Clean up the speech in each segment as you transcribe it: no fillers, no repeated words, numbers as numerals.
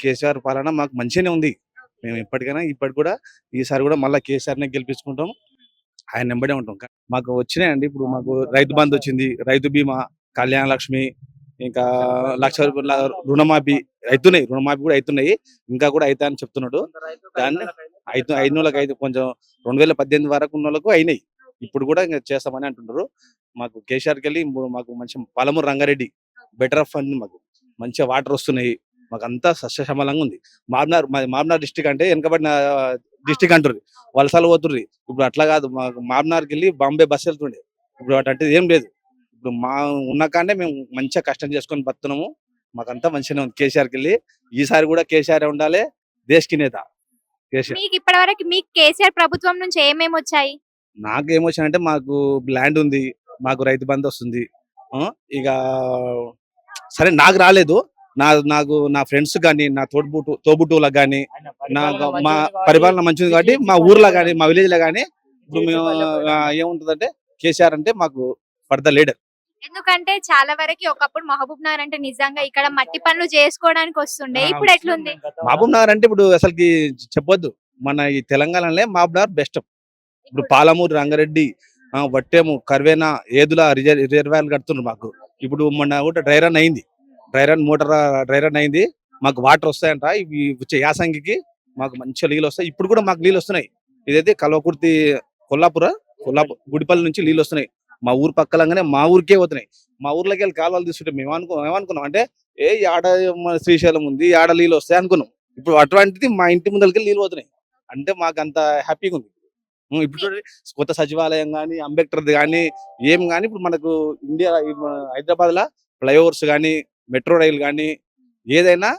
కేసీఆర్ పాలన మాకు మంచిగానే ఉంది. మేము ఇప్పటికైనా ఇప్పటికి కూడా ఈసారి కూడా మళ్ళీ కేసీఆర్నే గెలిపించుకుంటాం. ఆయన వెంబడే ఉంటాం. మాకు వచ్చినాయండి. ఇప్పుడు మాకు రైతు బంధు వచ్చింది, రైతు బీమా, కళ్యాణ లక్ష్మి, ఇంకా ₹1,00,000 రుణమాఫీ అవుతున్నాయి. రుణమాఫీ కూడా అవుతున్నాయి, ఇంకా కూడా అవుతాయని చెప్తున్నాడు. దాన్ని అయినోళ్ళకి అయితే కొంచెం 2018 వరకు ఉన్న వాళ్ళకు అయినాయి. ఇప్పుడు కూడా ఇంకా చేస్తామని అంటున్నారు. మాకు కేసీఆర్కి వెళ్ళి మాకు మంచి Palamuru Rangareddy better of fund, మాకు మంచిగా వాటర్ వస్తున్నాయి. మాకు అంతా సస్యశ్యామలంగా ఉంది. మామ్నార్ డిస్టిక్ అంటే వెనకబడిన డిస్టిక్ అంటారు, వలసలు పోతుర్రి. ఇప్పుడు అట్లా కాదు, మాకు మామ్నార్కి వెళ్ళి బాంబే బస్సు వెళ్తుండే. ఇప్పుడు అంటే ఏం లేదు. ఇప్పుడు మా ఉన్న కాడే మేము మంచిగా కష్టం చేసుకొని బతున్నాము. మాకంతా మంచిగానే ఉంది. కేసీఆర్కి వెళ్ళి ఈసారి కూడా కేసీఆర్ ఉండాలి, దేశకి నేత కేసీఆర్. మీకు ఇప్పటివరకు మీకు కేసీఆర్ ప్రభుత్వం నుంచి ఏమేమి వచ్చాయి? నాకు ఏమొచ్చాయంటే మాకు ల్యాండ్ ఉంది, మాకు రైతు బంధు వస్తుంది. ఇక సరే నాకు రాలేదు, నాకు నా ఫ్రెండ్స్ కానీ, నా తోబుట్టువులకు కానీ, మా పరిపాలన మంచిది కాబట్టి మా ఊర్లో కానీ మా విలేజ్ లో కానీ ఇప్పుడు మేము ఏముంటుందంటే కేసీఆర్ అంటే మాకు ఫర్ ద లీడర్. ఎందుకంటే చాలా వరకు ఒకప్పుడు మహబూబ్ నగర్ అంటే నిజంగా ఇక్కడ మట్టి పనులు చేసుకోవడానికి వస్తుండే, ఇప్పుడు ఎట్లుంది? మహబూబ్ నగర్ అంటే ఇప్పుడు అసలుకి చెప్పొద్దు, మన ఈ తెలంగాణలో మహబూబ్ నగర్ బెస్ట్. ఇప్పుడు పాలమూరు రంగారెడ్డి, వట్టేము, కర్వేనా, ఏదుల రిజర్వాయర్లు కడుతున్నారు మాకు. ఇప్పుడు మొన్న కూడా డ్రై రన్ అయింది, మోటార్ డ్రై రన్ అయింది. మాకు వాటర్ వస్తాయంట. ఇవి వచ్చే యాసంగికి మాకు మంచిగా నీళ్ళు వస్తాయి. ఇప్పుడు కూడా మాకు నీళ్ళు వస్తున్నాయి. ఇదైతే కల్వకుర్తి కొల్లాపూర్ గుడిపల్లి నుంచి నీళ్ళు వస్తున్నాయి. మా ఊరు పక్కలంగానే మా ఊరికే పోతున్నాయి. మా ఊర్లోకి వెళ్ళి కాలువలు తీసుకుంటే ఏమనుకున్నాం అంటే ఆడ శ్రీశైలం ఉంది, ఆడ నీళ్ళు వస్తాయి అనుకున్నాం. ఇప్పుడు అటువంటిది మా ఇంటి ముందరికి నీళ్ళు పోతున్నాయి అంటే మాకు అంత హ్యాపీగా ఉంది. ఇప్పుడు కొత్త సచివాలయం కానీ, అంబేద్కర్ కానీ, ఏం కానీ ఇప్పుడు మనకు ఇండియా హైదరాబాద్ లా ఫ్లైఓవర్స్ కానీ, మెట్రో రైలు కానీ, ఏదైనా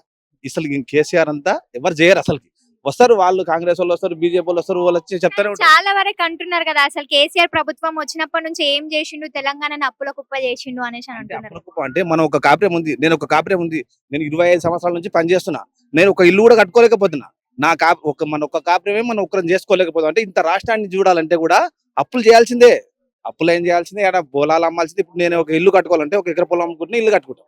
అసలు కేసీఆర్ అంతా ఎవరు చేయరు. అసలు వస్తారు వాళ్ళు, కాంగ్రెస్ వాళ్ళు వస్తారు, బీజేపీ వాళ్ళు వస్తారు, వాళ్ళు వచ్చి చెప్తానే ఉంటారు. చాలా వరకు అంటున్నారు కదా, అసలు కేసీఆర్ ప్రభుత్వం వచ్చినప్పటి నుంచి ఏం చేసిండు, తెలంగాణని అప్పుల కుప్ప చేసిండు అనేసి అంటున్నారు. అంటే మనం ఒక కాపురం ఉంది, నేను ఒక కాపురం ఉంది, నేను 25 సంవత్సరాల నుంచి పనిచేస్తున్నా. నేను ఒక ఇల్లు కూడా కట్టుకోలేకపోతున్నా. మన ఒక్క కాపురమే మనం ఒక్కరిని చేసుకోలేకపోతాం. అంటే ఇంత రాష్ట్రాన్ని చూడాలంటే కూడా అప్పులు చేయాల్సిందే. అప్పులు ఏం చేయాల్సిందే, ఆడ పొలాలు అమ్మాల్సిందే. ఇప్పుడు నేను ఒక ఇల్లు కట్టుకోవాలంటే 1 ఎకరా పొలం అమ్ముకుంటే ఇల్లు కట్టుకుంటాం.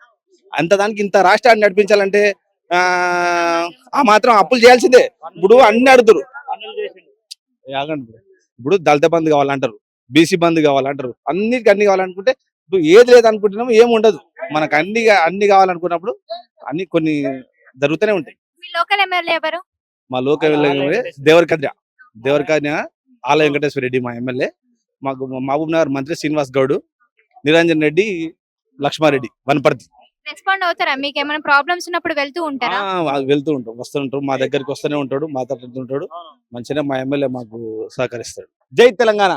అంత దానికి ఇంత రాష్ట్రాన్ని నడిపించాలంటే ఆ మాత్రం అప్పులు చేయాల్సిందే. ఇప్పుడు అన్ని అడుగుతారు. ఇప్పుడు దళిత బంధు కావాలంటారు, బీసీ బంధు కావాలంటారు, అన్నిటికీ అన్ని కావాలనుకుంటే ఇప్పుడు ఏది లేదనుకుంటున్నాము ఏమి ఉండదు. మనకు అన్ని కావాలనుకున్నప్పుడు అన్ని కొన్ని జరుగుతూనే ఉంటాయి. మీ లోకల్ ఎమ్మెల్యే ఎవరు? మా లోకల్ దేవరకన్య ఆల వెంకటేశ్వర రెడ్డి మా ఎమ్మెల్యే. మాకు మహబూబ్ నగర్ మంత్రి శ్రీనివాస్ గౌడ్, నిరంజన్ రెడ్డి, లక్ష్మారెడ్డి, వనపర్తి. రెస్పాండ్ అవుతారా? మీకు ఏమైనా ప్రాబ్లమ్స్ ఉన్నప్పుడు వెళ్తూ ఉంటారా? వెళ్తూ ఉంటాం, వస్తుంటాం, మా దగ్గరికి వస్తూనే ఉంటాడు, మాట్లాడుతుంటాడు. మంచిగా మా ఎమ్మెల్యే మాకు సహకరిస్తాడు. జై తెలంగాణ.